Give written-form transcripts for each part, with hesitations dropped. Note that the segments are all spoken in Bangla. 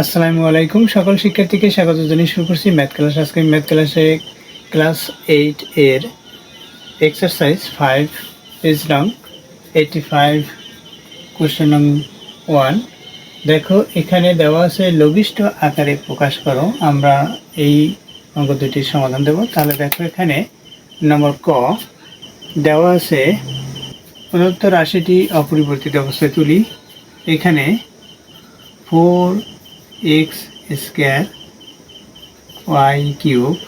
আসসালামু আলাইকুম সকল শিক্ষার্থীকে স্বাগত জানিয়ে শুরু করছি ম্যাথ ক্লাস। আজকে ম্যাথ ক্লাসে ক্লাস 8 এর এক্সারসাইজ 5 পেজ নং 85 কোশ্চেন নং 1। দেখো এখানে দেওয়া আছে লঘিষ্ঠ আকারে প্রকাশ করো। আমরা এই অঙ্ক দুটির সমাধান দেব। তাহলে দেখো এখানে নম্বর ক দেওয়া আছে প্রদত্ত রাশিটি অপরিবর্তিত অবস্থায় তুলি। এখানে 4x square y cube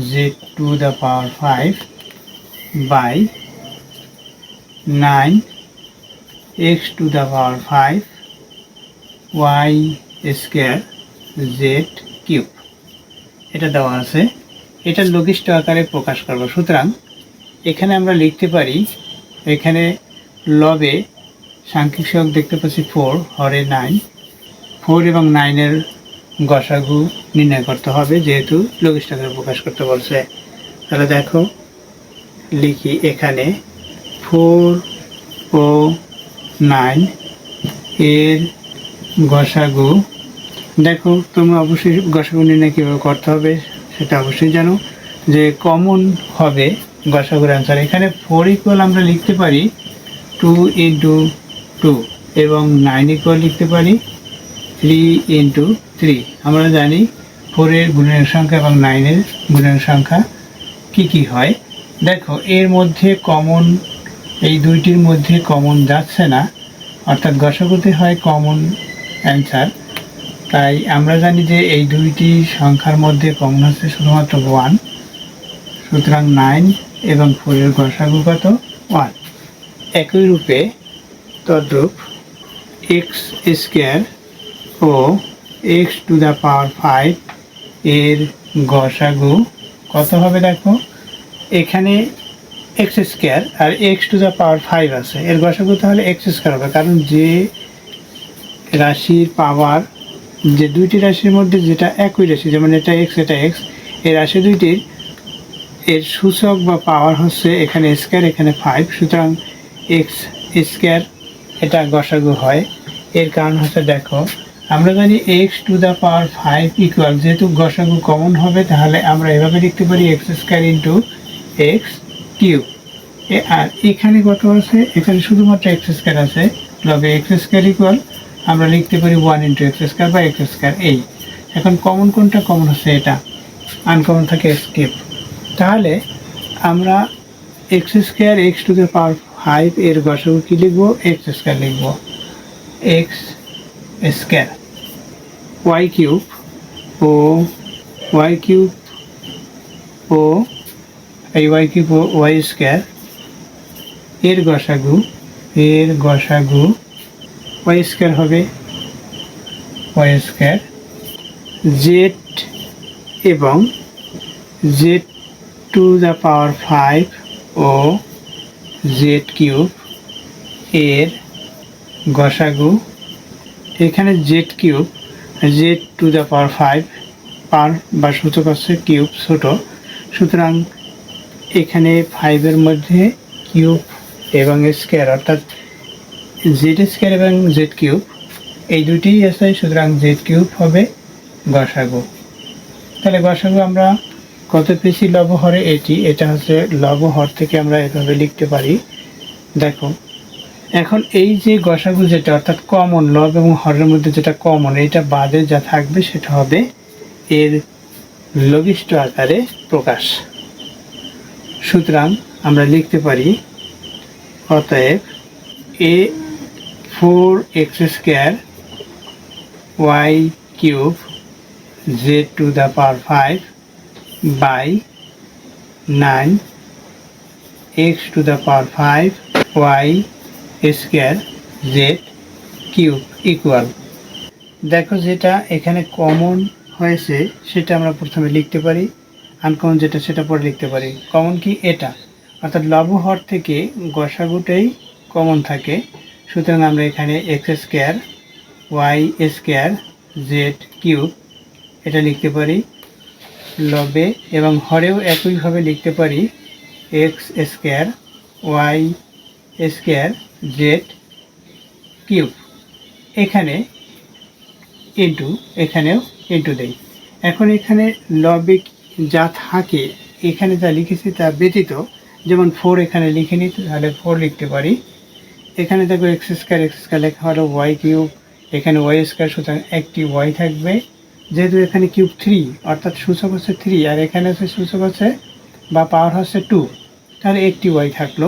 z to the power 5 by 9x to the power 5 y square z cube এটা দেওয়া আছে। এটা লঘিষ্ঠ আকারে প্রকাশ করব। সুতরাং এখানে আমরা লিখতে পারি, এখানে লবে সাংখ্যিক সহগ দেখতে পাচ্ছি 4, হরে 9, 4 এবং 9-এর গসাগু নির্ণয় করতে হবে, যেহেতু লঘিষ্ঠ আকারে প্রকাশ করতে বলছে। তাহলে দেখো লিখি, এখানে 4 ও 9 এর গসাগু। দেখো তোমরা অবশ্যই গসাগু নির্ণয় কীভাবে করতে হবে সেটা অবশ্যই জানো, যে কমন হবে গসাগুর অ্যান্সার। এখানে 4 ইকুয়াল আমরা লিখতে পারি 2 ইন্টু 2 এবং 9 ইকুয়াল লিখতে পারি 3 ইন্টু 3। আমরা জানি 4-এর গুণের সংখ্যা এবং 9-এর গুণের সংখ্যা কি হয়। দেখো এর মধ্যে কমন, এই দুইটির মধ্যে কমন যাচ্ছে না, অর্থাৎ গসাগুতে হয় কমন অ্যান্সার। তাই আমরা জানি যে এই দুইটি সংখ্যার মধ্যে কমন হচ্ছে শুধুমাত্র 1। সুতরাং 9 এবং 4-এর গসাগু কত? 1। একই রূপে তদ্রূপ এক্স স্কোয়ার ও x to the power 5 এর গসাগু কত হবে? দেখো এখানে x স্কোয়ার আর x to the power 5 আছে, এর গসাগু তাহলে x স্কোয়ার হবে, কারণ যে রাশির পাওয়ার, যে দুইটি রাশির মধ্যে যেটা একই রাশি, যেমন এটা x এটা x, এই রাশি দুইটির এর সূচক বা পাওয়ার হচ্ছে এখানে স্কোয়ার এখানে 5, সুতরাং x স্কোয়ার এটা গসাগু হয়। এর কারণ হচ্ছে দেখো আমরা জানি x to the power 5 equal, যেহেতু গসাগু কমন হবে তাহলে আমরা এভাবে লিখতে পারি x square into x cube. আর এখানে কত আছে? এখানে শুধুমাত্র x স্কোয়ার আছে, লবে x স্কোয়ার ইকুয়াল আমরা লিখতে পারি 1 ইন্টু এক্স স্কোয়ার বা এক্স স্কোয়ার। এই এখন কমন কোনটা? কমন হচ্ছে এটা, আনকমন থাকে এক্স কিউব। তাহলে আমরা x square x to the power 5 এর গসাগু কি লিখবো? এক্স স্কোয়ার লিখবো। এক্স স্কোয়ার ওয়াই কিউব ও ওয়াই কিউব ও এই ওয়াই কিউব ও ওয়াই স্কোয়ার এর গসাগু ওয়াই স্কোয়ার হবে ওয়াই স্কোয়ার। জেড এবং জেড টু দ্য পাওয়ার 5 ও জেড কিউব এর গসাগু, এখানে z cube, z to the power 5 পার বা সূচক হচ্ছে কিউব ছোট, সুতরাং এখানে 5-এর মধ্যে কিউব এবং স্কোয়ার, অর্থাৎ জেড স্কোয়ার এবং জেড কিউব এই দুইটিই আছে, সুতরাং জেড কিউব হবে গসাগু। তাহলে গসাগু আমরা কত পেয়েছি? লব হরে এটা হচ্ছে লব হর থেকে আমরা এভাবে লিখতে পারি। দেখো এখন এই যে গসাগু যেটা, অর্থাৎ কমন লব এবং হরের মধ্যে যেটা কমন, এটা বাদে যা থাকবে সেটা হবে এর লঘিষ্ঠ আকারে প্রকাশ। সুতরাং আমরা লিখতে পারি অতএব এ 4x square y cube z to the power 5 by 9x to the power 5 y square z cube equal. দেখো যেটা এখানে কমন হয়েছে সেটা আমরা প্রথমে লিখতে পারি, আনকমন যেটা সেটা পরে লিখতে পারি। কমন কি? এটা, অর্থাৎ লব হর থেকে গসাগুটাই কমন থাকে, সুতরাং আমরা এখানে x square y square z cube এটা লিখতে পারি লবে, এবং হরেও একইভাবে লিখতে পারি x square y square z cube. এখানে ইন্টু এখানেও ইন্টু দেই। এখন এখানে লবে যা থাকে এখানে যা লিখেছি তা ব্যতীত, যেমন 4 এখানে লিখে নিই, তাহলে 4 লিখতে পারি। এখানে দেখো এক্স স্কোয়ার লেখা হলো ওয়াই কিউব, এখানে ওয়াই স্কোয়ার, সুতরাং একটি ওয়াই থাকবে। যেহেতু এখানে কিউব 3 অর্থাৎ সূচক হচ্ছে 3 আর এখানে হচ্ছে সূচক হচ্ছে বা পাওয়ার হচ্ছে 2, তাহলে একটি ওয়াই থাকলো।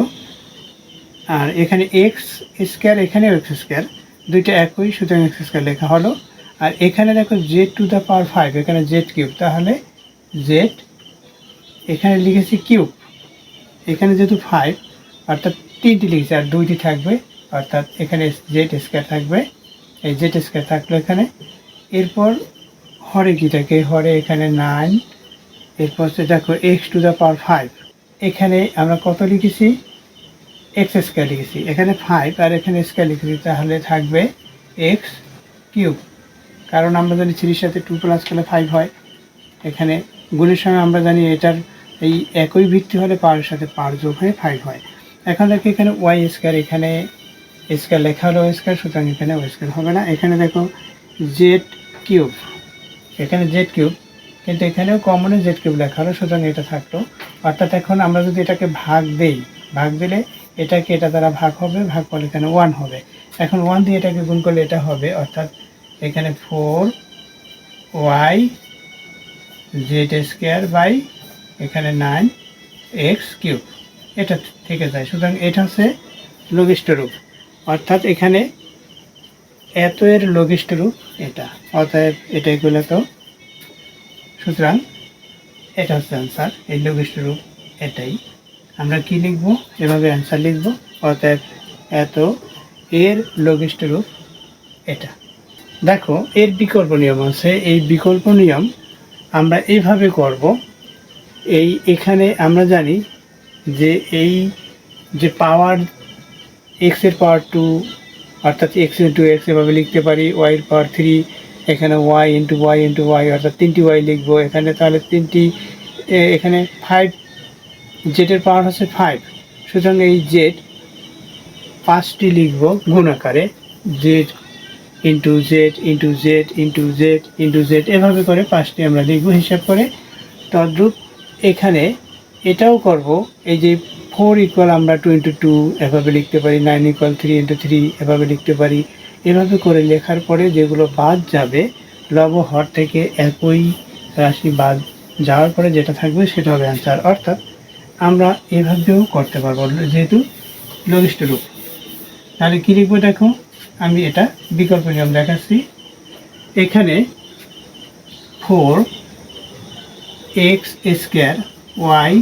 আর এখানে এক্স স্কোয়ার, এখানেও এক্স স্কোয়ার, দুইটা একই, সুতরাং এক্স স্কোয়ার লেখা হলো। আর এখানে দেখো জেড টু দ্য পাওয়ার 5, এখানে জেড কিউব, তাহলে জেড, এখানে লিখেছি কিউব, এখানে যেহেতু 5 অর্থাৎ 3টি লিখেছি আর 2টি থাকবে, অর্থাৎ এখানে জেড স্কোয়ার থাকবে, এই জেড স্কোয়ার থাকলো এখানে। এরপর হরে কি থাকে, হরে এখানে 9, এরপর দেখো এক্স টু দ্য পাওয়ার 5, এখানে আমরা কত লিখেছি, এক্স স্কোয়ার লিখেছি, এখানে 5 আর এখানে স্কোয়ার লিখেছি, তাহলে থাকবে এক্স কিউব। কারণ আমরা জানি 3-র সাথে 2 প্লাস করলে 5 হয়। এখানে গুণের সময় আমরা জানি এটার এই একই ভিত্তি হলে পাওয়ারের সাথে পাওয়ার যোগ হয়ে 5 হয়। এখন দেখো এখানে ওয়াই স্কোয়ার, এখানে স্কোয়ার লেখা হলো ওয়াই স্কোয়ার, সুতরাং এখানে ওয়াই স্কোয়ার হবে না। এখানে দেখো জেড কিউব, এখানে জেড কিউব, কিন্তু এখানেও কমনে জেড কিউব লেখা হলো, সুতরাং এটা থাকলো। অর্থাৎ এখন আমরা যদি এটাকে ভাগ দেই, ভাগ দিলে এটাকে এটা দ্বারা ভাগ হবে, ভাগ করলে এখানে 1 হবে। এখন 1 দিয়ে এটাকে গুণ করলে এটা হবে, অর্থাৎ এখানে 4 ওয়াই জেড স্কোয়ার বাই এখানে 9 এক্স কিউব, এটা থেকে যায়। সুতরাং এটা হচ্ছে লঘিষ্ঠ রূপ, অর্থাৎ এখানে এত এর লঘিষ্ঠ রূপ এটা, অতএব এটাই গুলো তো। সুতরাং এটা হচ্ছে অ্যান্সার, এই লঘিষ্ঠ রূপ এটাই। আমরা কি লিখব, এভাবে অ্যান্সার লিখব, অতএব এত এর লঘিষ্ঠ রূপ এটা। দেখো এর বিকল্প নিয়ম আছে, এই বিকল্প নিয়ম আমরা এইভাবে করব। এখানে আমরা জানি যে এই যে পাওয়ার এক্সের পাওয়ার 2 অর্থাৎ এক্স ইন্টু এক্স এভাবে লিখতে পারি, ওয়াইয়ের পাওয়ার 3, এখানে ওয়াই ইন্টু ওয়াই অর্থাৎ 3টি ওয়াই লিখবো এখানে, তাহলে 3টি, এখানে 5, জেডের পাওয়ার হচ্ছে 5, সুতরাং এই জেড 5টি লিখবো গুণ আকারে, Z into z into z into z into Z, এভাবে করে 5টি আমরা লিখবো হিসাব করে। তদ্রূপ এখানে এটাও করব, এই যে 4 ইকুয়াল আমরা 2 ইন্টু 2 এভাবে লিখতে পারি, 9 ইকুয়াল 3 ইন্টু 3 এভাবে লিখতে পারি। এভাবে করে লেখার পরে যেগুলো বাদ যাবে, লব হর থেকে একই রাশি বাদ যাওয়ার পরে যেটা থাকবে সেটা হবে অ্যান্সার। অর্থাৎ আমরা এভাবেও করতে পারবো যেহেতু লঘিষ্ঠ রূপ। তাহলে কী লিখবো দেখো, আমি এটা বিকল্প নিয়ম দেখাচ্ছি। এখানে 4 x square y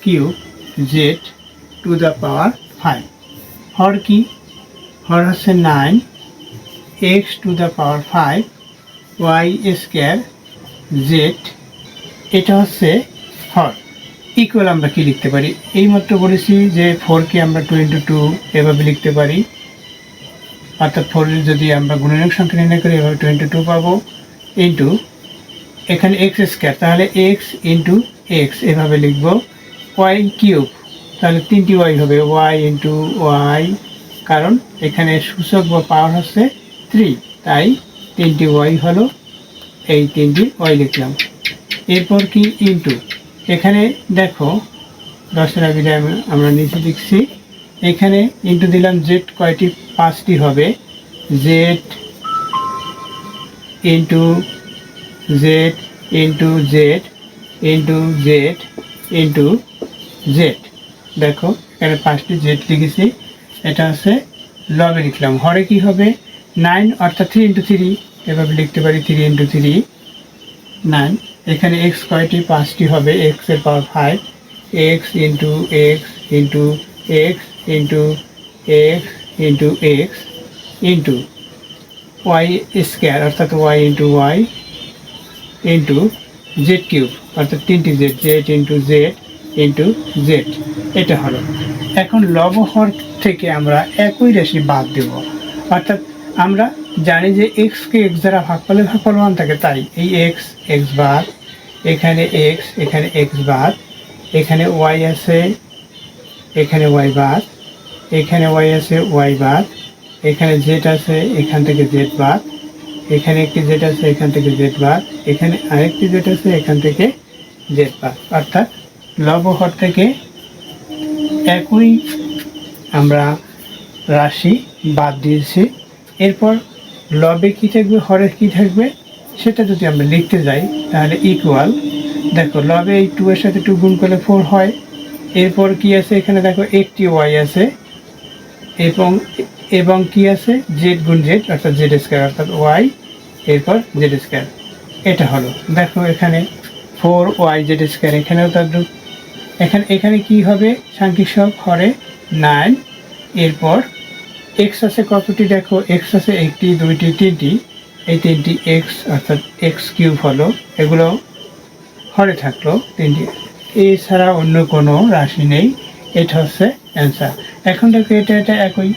cube z to the power 5, হর কি, হর হচ্ছে 9 x to the power 5 y square z, এটা হচ্ছে হর। ইকুয়াল আমরা কি লিখতে পারি, এইমাত্র বলেছি যে 4কে আমরা 2 ইন্টু 2 এভাবে লিখতে পারি, অর্থাৎ 4 যদি আমরা গুণনীয়ক সংখ্যা নির্ণয় করি এভাবে 2 ইন্টু 2 পাবো, ইন্টু এখানে এক্স স্কোয়ার, তাহলে এক্স ইন্টু এক্স এভাবে লিখব, ওয়াই কিউব, তাহলে 3টি ওয়াই হবে, ওয়াই ইন্টু ওয়াই, কারণ এখানে সূচক বা পাওয়ার হচ্ছে 3, তাই 3টি ওয়াই হলো, এই 3টি ওয়াই লিখলাম। এরপর কি ইন্টু, এখানে দেখো 10-এর আগে আমরা নিচে লিখছি, এখানে ইন্টু দিলাম, জেড কয়টি, 5টি হবে, Z into z into z into z into Z, দেখো এখানে 5টি জেড লিখেছি, এটা হচ্ছে লবে লিখলাম। হরে কি হবে 9 অর্থাৎ 3 ইন্টু 3 এভাবে লিখতে পারি, 3 ইন্টু 3 9, এখানে এক্স কয়টি, 5টি হবে, এক্সের পাওয়ার 5, x into x into x into x into x into y square অর্থাৎ y into y into z cube অর্থাৎ 3টি z, z into z into z, এটা হলো। এখন লব হর থেকে আমরা একই রাশি বাদ দেব, অর্থাৎ আমরা জানি যে এক্সকে এক্স দ্বারা ভাগ করলে ভাগফল 1 থাকে, তাই এই এক্স এক্স বাদ, এখানে এক্স বাদ, এখানে ওয়াই আছে, এখানে ওয়াই বাদ, এখানে ওয়াই আছে, ওয়াই বাদ, এখানে জেড আছে, এখান থেকে জেড বাদ, এখানে একটি জেড আছে, এখান থেকে জেড বাদ, এখানে আরেকটি জেড আছে, এখান থেকে জেড বাদ, অর্থাৎ লব ও হর থেকে একই আমরা রাশি বাদ দিয়েছি। এরপর লবে কি থাকবে, হরে কি থাকবে সেটা যদি আমরা লিখতে যাই তাহলে ইকুয়াল, দেখো লবে এই 2 এর সাথে 2 গুণ করলে 4 হয়। এরপর কি আছে, এখানে দেখো একটি ওয়াই আছে এবং এবং কি আছে, জেড গুণ জেড অর্থাৎ জেড স্কোয়ার, অর্থাৎ ওয়াই এরপর জেড স্কোয়ার। এটা হলো, দেখো এখানে 4y জেড স্কোয়ার, এখানেও তার এখানে কি হবে, সাংখ্যিক সহগ হরে 9। এরপর এক্স আছে কতটি, দেখো এক্স আছে একটি, দুইটি, তিনটি, এই তিনটি এক্স অর্থাৎ এক্স কিউব হলো, এগুলো হরে থাকলো তিনটি, এছাড়া অন্য কোনো রাশি নেই। এটা হচ্ছে অ্যান্সার। এখন দেখো এটা এটা একই,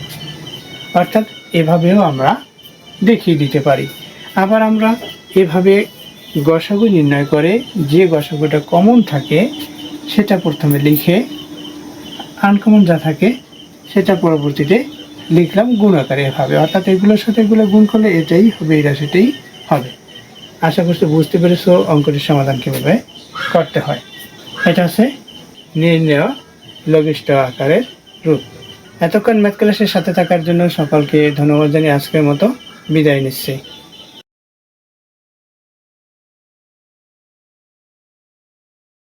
অর্থাৎ এভাবেও আমরা দেখিয়ে দিতে পারি। আবার আমরা এভাবে গসাগু নির্ণয় করে যে গসাগুটা কমন থাকে সেটা প্রথমে লিখে আনকমন যা থাকে সেটা পরবর্তীতে লিখলাম গুণ আকারে, এভাবে, অর্থাৎ এগুলোর সাথে এগুলো গুণ করলে এটাই হবে, এই রাশিটাই হবে। আশা করছি বুঝতে পেরেছো অঙ্কটির সমাধান কীভাবে করতে হয়। এটা হচ্ছে নির্ণেয় লঘিষ্ঠ আকারের রূপ। এতক্ষণ ম্যাথ ক্লাসের সাথে থাকার জন্য সকলকে ধন্যবাদ জানিয়ে আজকের মতো বিদায় নিচ্ছি।